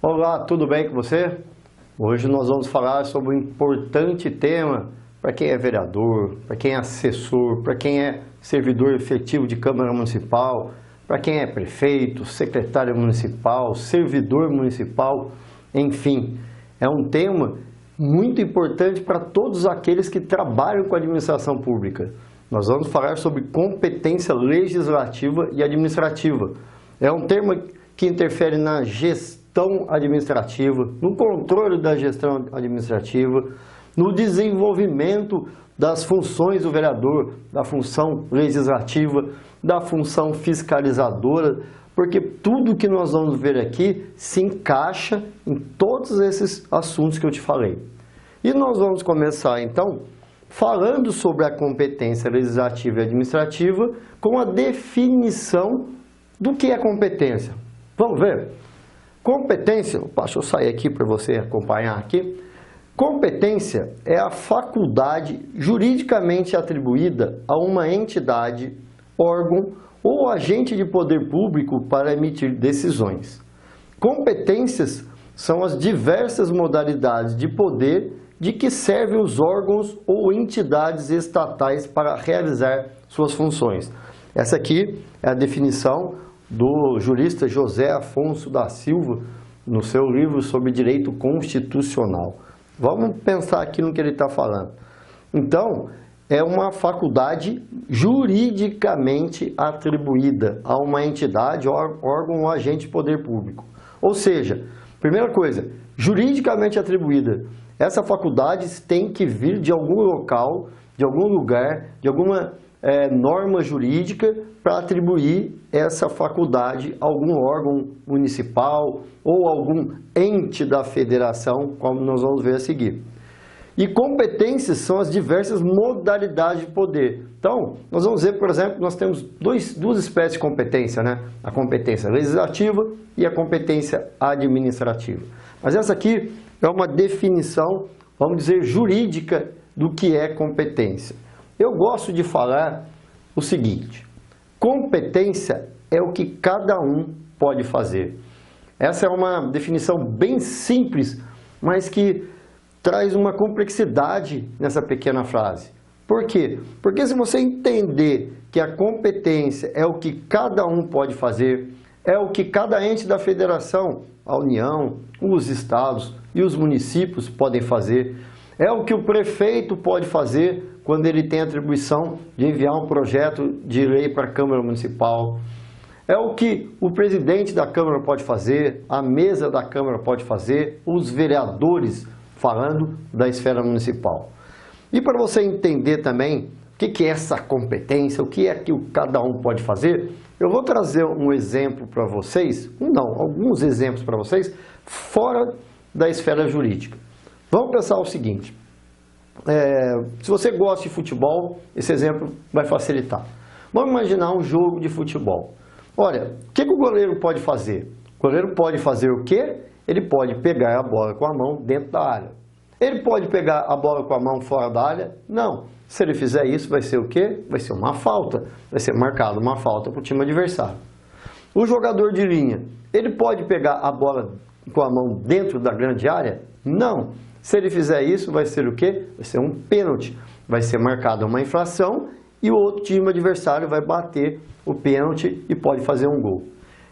Olá, tudo bem com você? Hoje nós vamos falar sobre um importante tema para quem é vereador, para quem é assessor, para quem é servidor efetivo de Câmara Municipal, para quem é prefeito, secretário municipal, servidor municipal, enfim. É um tema muito importante para todos aqueles que trabalham com a administração pública. Nós vamos falar sobre competência legislativa e administrativa. É um tema que interfere na gestão administrativa, no controle da gestão administrativa, no desenvolvimento das funções do vereador, da função legislativa, da função fiscalizadora, porque tudo que nós vamos ver aqui se encaixa em todos esses assuntos que eu te falei. E nós vamos começar então falando sobre a competência legislativa e administrativa com a definição do que é competência. Vamos ver? Competência, deixa eu sair aqui para você acompanhar aqui. Competência é a faculdade juridicamente atribuída a uma entidade, órgão ou agente de poder público para emitir decisões. Competências são as diversas modalidades de poder de que servem os órgãos ou entidades estatais para realizar suas funções. Essa aqui é a definição do jurista José Afonso da Silva, no seu livro sobre direito constitucional. Vamos pensar aqui no que ele está falando. Então, é uma faculdade juridicamente atribuída a uma entidade, órgão ou agente de poder público. Ou seja, primeira coisa, juridicamente atribuída. Essa faculdade tem que vir de algum local, de algum lugar, de alguma norma jurídica para atribuir essa faculdade a algum órgão municipal ou algum ente da federação, como nós vamos ver a seguir. E competências são as diversas modalidades de poder. Então, nós vamos ver, por exemplo, nós temos duas espécies de competência, né? A competência legislativa e a competência administrativa. Mas essa aqui é uma definição, vamos dizer, jurídica do que é competência. Eu gosto de falar o seguinte: competência é o que cada um pode fazer. Essa é uma definição bem simples, mas que traz uma complexidade nessa pequena frase. Por quê? Porque se você entender que a competência é o que cada um pode fazer, é o que cada ente da federação, a União, os estados e os municípios podem fazer, é o que o prefeito pode fazer quando ele tem a atribuição de enviar um projeto de lei para a Câmara Municipal, é o que o presidente da Câmara pode fazer, a mesa da Câmara pode fazer, os vereadores, falando da esfera municipal. E para você entender também o que é essa competência, o que é que cada um pode fazer, eu vou trazer um exemplo para vocês, alguns exemplos para vocês, fora da esfera jurídica. Vamos pensar o seguinte, se você gosta de futebol, esse exemplo vai facilitar. Vamos imaginar um jogo de futebol. Olha, o que o goleiro pode fazer? O goleiro pode fazer o quê? Ele pode pegar a bola com a mão dentro da área. Ele pode pegar a bola com a mão fora da área? Não. Se ele fizer isso, vai ser o quê? Vai ser uma falta. Vai ser marcado uma falta para o time adversário. O jogador de linha, ele pode pegar a bola com a mão dentro da grande área? Não. Se ele fizer isso, vai ser o quê? Vai ser um pênalti. Vai ser marcada uma infração e o outro time adversário vai bater o pênalti e pode fazer um gol.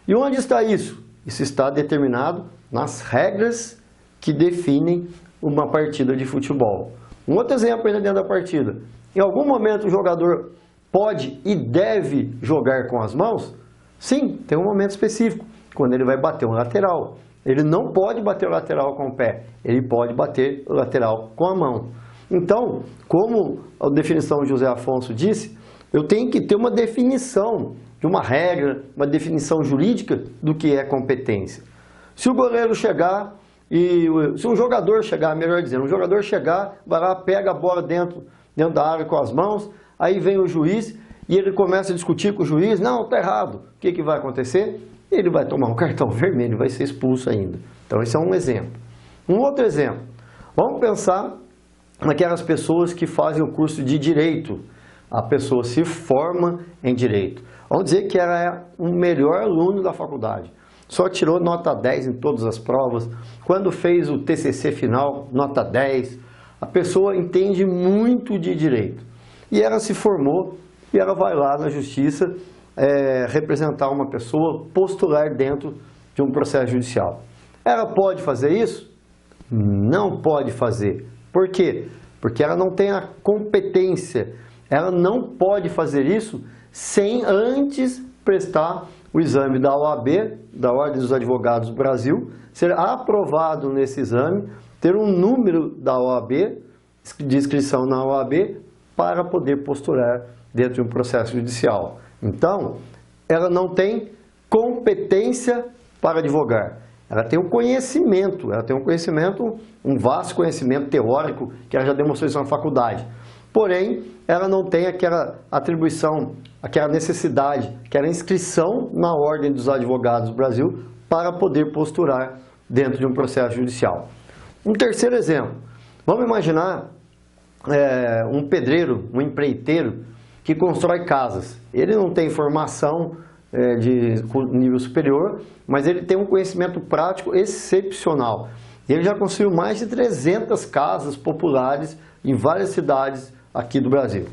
E onde está isso? Isso está determinado nas regras que definem uma partida de futebol. Um outro exemplo ainda dentro da partida. Em algum momento o jogador pode e deve jogar com as mãos? Sim, tem um momento específico, quando ele vai bater um lateral. Ele não pode bater o lateral com o pé, ele pode bater o lateral com a mão. Então, como a definição de José Afonso disse, eu tenho que ter uma definição de uma regra, uma definição jurídica do que é competência. Se o goleiro chegar, se um jogador chegar, melhor dizendo, um jogador chegar, vai lá, pega a bola dentro da área com as mãos, aí vem o juiz e ele começa a discutir com o juiz, não, está errado. O que vai acontecer? Ele vai tomar um cartão vermelho e vai ser expulso ainda. Então esse é um exemplo. Um outro exemplo, vamos pensar naquelas pessoas que fazem o curso de Direito. A pessoa se forma em Direito. Vamos dizer que ela é o melhor aluno da faculdade. só tirou nota 10 em todas as provas. Quando fez o TCC final, nota 10. A pessoa entende muito de direito. E ela se formou e ela vai lá na justiça representar uma pessoa, postular dentro de um processo judicial. Ela pode fazer isso? Não pode fazer. Por quê? Porque ela não tem a competência. Ela não pode fazer isso sem antes prestar o exame da OAB, da Ordem dos Advogados do Brasil, ser aprovado nesse exame, ter um número da OAB, de inscrição na OAB, para poder postular dentro de um processo judicial. Então, ela não tem competência para advogar. Ela tem um conhecimento, um vasto conhecimento teórico que ela já demonstrou isso na faculdade. Porém, ela não tem aquela atribuição, aquela necessidade, aquela inscrição na Ordem dos Advogados do Brasil para poder postular dentro de um processo judicial. Um terceiro exemplo, vamos imaginar um pedreiro, um empreiteiro que constrói casas. Ele não tem formação de nível superior, mas ele tem um conhecimento prático excepcional. Ele já construiu mais de 300 casas populares em várias cidades aqui do Brasil.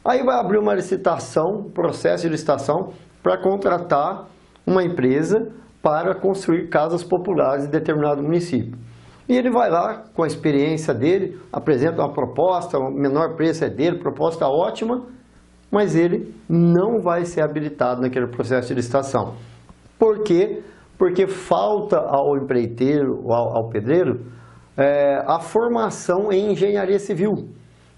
Aí vai abrir uma licitação, processo de licitação, para contratar uma empresa para construir casas populares em determinado município. E ele vai lá, com a experiência dele, apresenta uma proposta, o menor preço é dele, proposta ótima, mas ele não vai ser habilitado naquele processo de licitação. Por quê? Porque falta ao empreiteiro, ao pedreiro, a formação em engenharia civil.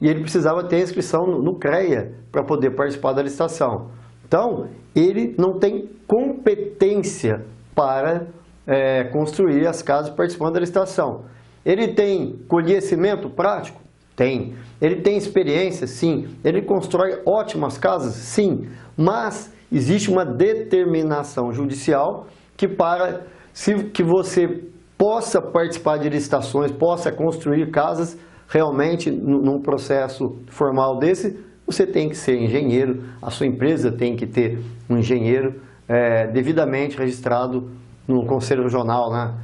E ele precisava ter inscrição no CREA para poder participar da licitação. Então, ele não tem competência para construir as casas participando da licitação. Ele tem conhecimento prático? Tem. Ele tem experiência? Sim. Ele constrói ótimas casas? Sim. Mas existe uma determinação judicial que que você possa participar de licitações, possa construir casas, realmente num processo formal desse, você tem que ser engenheiro, a sua empresa tem que ter um engenheiro devidamente registrado no Conselho Regional, né,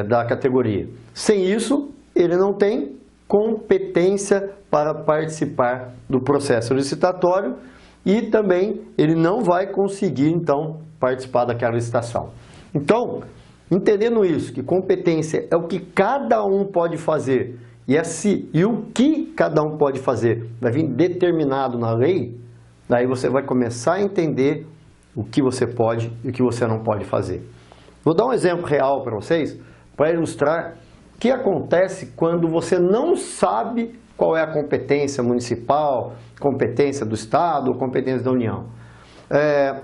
da categoria. Sem isso, ele não tem competência para participar do processo licitatório e também ele não vai conseguir, então, participar daquela licitação. Então, entendendo isso, que competência é o que cada um pode fazer e o que cada um pode fazer vai vir determinado na lei, daí você vai começar a entender o que você pode e o que você não pode fazer. Vou dar um exemplo real para vocês, para ilustrar o que acontece quando você não sabe qual é a competência municipal, competência do Estado ou competência da União.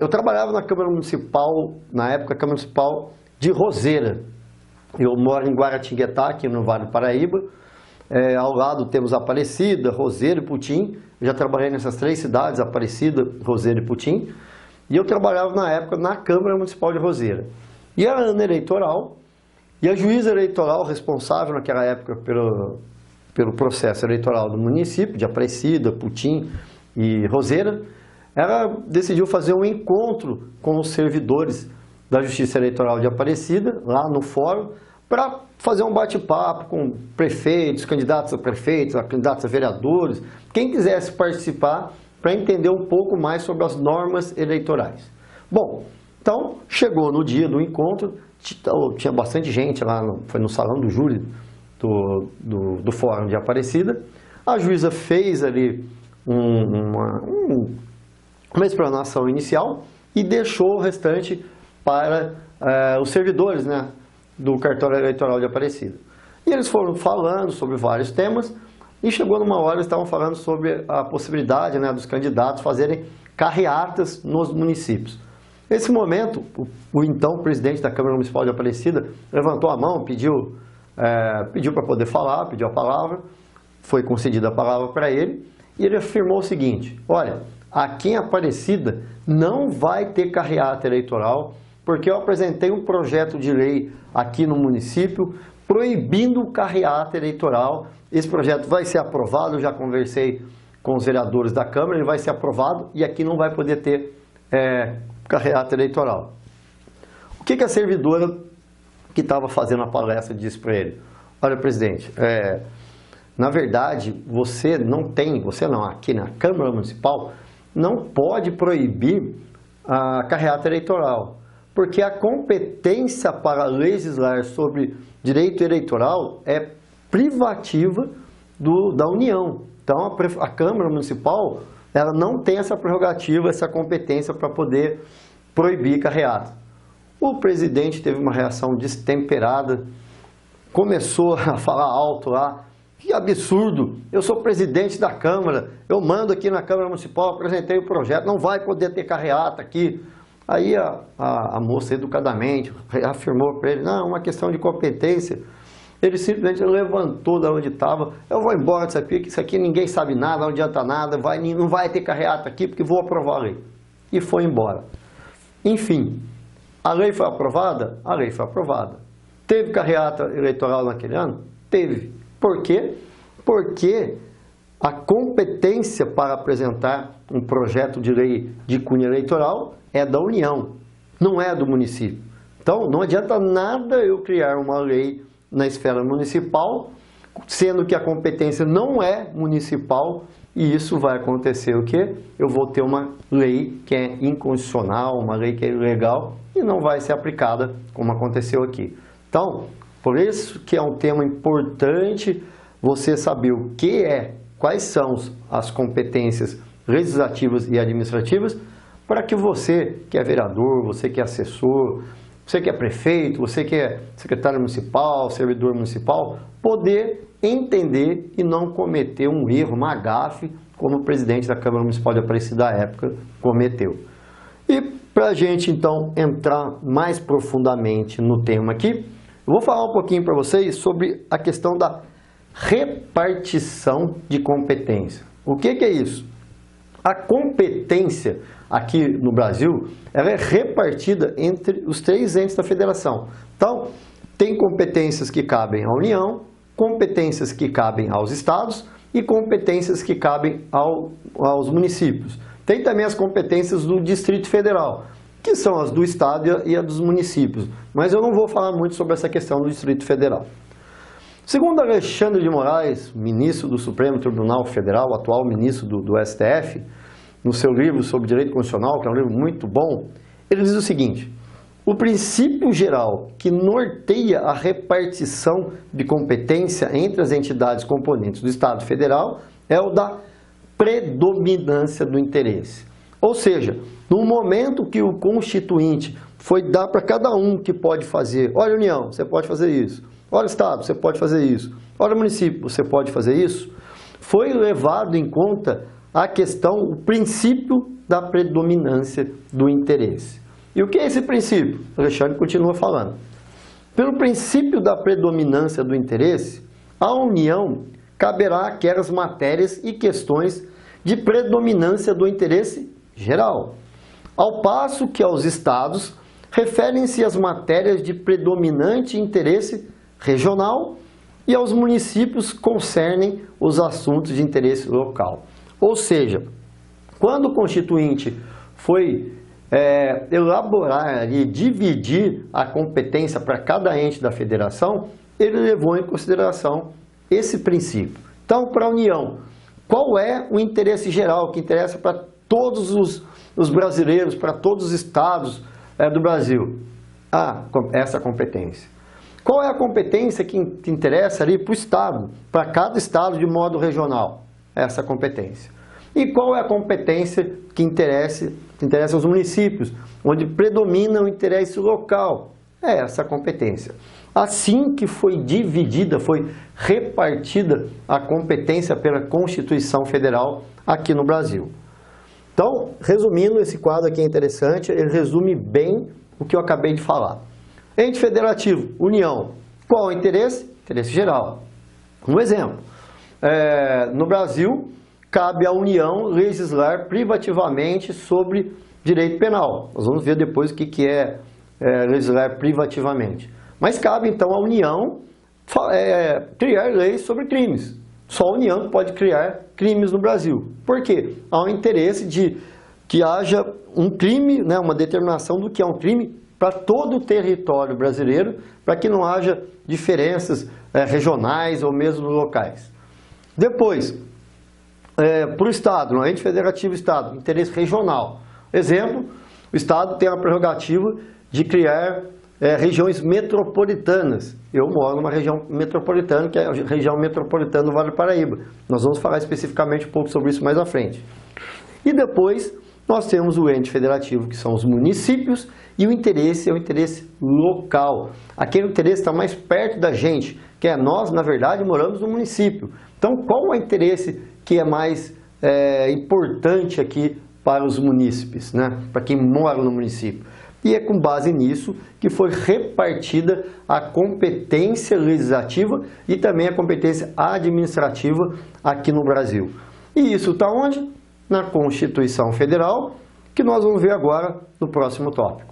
Eu trabalhava na Câmara Municipal, na época, a Câmara Municipal de Roseira. Eu moro em Guaratinguetá, aqui no Vale do Paraíba. Ao lado temos Aparecida, Roseira e Putim. Eu já trabalhei nessas três cidades, Aparecida, Roseira e Putim. E eu trabalhava na época na Câmara Municipal de Roseira. E era ano eleitoral, e a juíza eleitoral responsável naquela época pelo processo eleitoral do município, de Aparecida, Putim e Roseira, ela decidiu fazer um encontro com os servidores da Justiça Eleitoral de Aparecida, lá no fórum, para fazer um bate-papo com prefeitos, candidatos a prefeitos, candidatos a vereadores, quem quisesse participar, para entender um pouco mais sobre as normas eleitorais. Bom, então chegou no dia do encontro, tinha bastante gente lá, foi no salão do júri do Fórum de Aparecida. A juíza fez ali uma explanação inicial e deixou o restante para os servidores, né, do cartório eleitoral de Aparecida. E eles foram falando sobre vários temas e chegou numa hora eles estavam falando sobre a possibilidade, né, dos candidatos fazerem carreatas nos municípios. Nesse momento, o então presidente da Câmara Municipal de Aparecida levantou a mão, pediu para poder falar, pediu a palavra, foi concedida a palavra para ele, e ele afirmou o seguinte: olha, aqui em Aparecida não vai ter carreata eleitoral, porque eu apresentei um projeto de lei aqui no município proibindo carreata eleitoral. Esse projeto vai ser aprovado, eu já conversei com os vereadores da Câmara, ele vai ser aprovado e aqui não vai poder ter carreata eleitoral. O que a servidora que estava fazendo a palestra disse para ele? Olha, presidente, na verdade, você não, aqui na Câmara Municipal, não pode proibir a carreata eleitoral, porque a competência para legislar sobre direito eleitoral é privativa da União. Então, a Câmara Municipal, ela não tem essa prerrogativa, essa competência para poder proibir carreata. O presidente teve uma reação destemperada, começou a falar alto lá, que absurdo, eu sou presidente da Câmara, eu mando aqui na Câmara Municipal, apresentei o projeto, não vai poder ter carreata aqui. Aí a moça educadamente afirmou para ele, não, é uma questão de competência. Ele simplesmente levantou da onde estava, eu vou embora disso aqui, que isso aqui ninguém sabe nada, não adianta nada, não vai ter carreata aqui porque vou aprovar a lei. E foi embora. Enfim, a lei foi aprovada? A lei foi aprovada. Teve carreata eleitoral naquele ano? Teve. Por quê? Porque a competência para apresentar um projeto de lei de cunho eleitoral é da União, não é do município. Então, não adianta nada eu criar uma lei na esfera municipal, sendo que a competência não é municipal, e isso vai acontecer o quê? Eu vou ter uma lei que é inconstitucional, uma lei que é ilegal, e não vai ser aplicada como aconteceu aqui. Então, por isso que é um tema importante você saber o que quais são as competências legislativas e administrativas, para que você que é vereador, você que é assessor, você que é prefeito, você que é secretário municipal, servidor municipal, poder entender e não cometer um erro, uma gafe, como o presidente da Câmara Municipal de Aparecida da época cometeu. E para a gente então entrar mais profundamente no tema aqui, eu vou falar um pouquinho para vocês sobre a questão da repartição de competência. O que é isso? A competência aqui no Brasil, ela é repartida entre os 3 entes da federação. Então, tem competências que cabem à União, competências que cabem aos estados e competências que cabem aos municípios. Tem também as competências do Distrito Federal, que são as do estado e as dos municípios. Mas eu não vou falar muito sobre essa questão do Distrito Federal. Segundo Alexandre de Moraes, ministro do Supremo Tribunal Federal, atual ministro do STF, no seu livro sobre Direito Constitucional, que é um livro muito bom, ele diz o seguinte: o princípio geral que norteia a repartição de competência entre as entidades componentes do Estado Federal é o da predominância do interesse. Ou seja, no momento que o Constituinte foi dar para cada um que pode fazer, olha, União, você pode fazer isso, olha, Estado, você pode fazer isso, olha, município, você pode fazer isso, foi levado em conta a questão, o princípio da predominância do interesse. E o que é esse princípio? O Alexandre continua falando. Pelo princípio da predominância do interesse, à União caberá aquelas matérias e questões de predominância do interesse geral, ao passo que aos estados referem-se as matérias de predominante interesse regional e aos municípios concernem os assuntos de interesse local. Ou seja, quando o Constituinte foi elaborar e dividir a competência para cada ente da federação, ele levou em consideração esse princípio. Então, para a União, qual é o interesse geral que interessa para todos os brasileiros, para todos os estados do Brasil? Essa competência. Qual é a competência que interessa ali para o estado, para cada estado de modo regional? Essa competência. E qual é a competência que interessa aos municípios, onde predomina o interesse local? É essa competência. Assim que foi dividida, foi repartida a competência pela Constituição Federal aqui no Brasil. Então, resumindo, esse quadro aqui é interessante, ele resume bem o que eu acabei de falar. Ente federativo, União. Qual é o interesse? Interesse geral. Um exemplo. No Brasil, cabe à União legislar privativamente sobre direito penal. Nós vamos ver depois o que é legislar privativamente. Mas cabe, então, à União criar leis sobre crimes. Só a União pode criar crimes no Brasil. Por quê? Há um interesse de que haja um crime, né, uma determinação do que é um crime para todo o território brasileiro, para que não haja diferenças regionais ou mesmo locais. Depois, para o Estado, no ente federativo Estado, interesse regional. Exemplo, o Estado tem a prerrogativa de criar regiões metropolitanas. Eu moro numa região metropolitana, que é a região metropolitana do Vale do Paraíba. Nós vamos falar especificamente um pouco sobre isso mais à frente. E depois, nós temos o ente federativo, que são os municípios, e o interesse é o interesse local. Aquele interesse está mais perto da gente, que é nós, na verdade, moramos no município. Então, qual é o interesse que é mais importante aqui para os munícipes, né? Para quem mora no município? E é com base nisso que foi repartida a competência legislativa e também a competência administrativa aqui no Brasil. E isso está onde? Na Constituição Federal, que nós vamos ver agora no próximo tópico.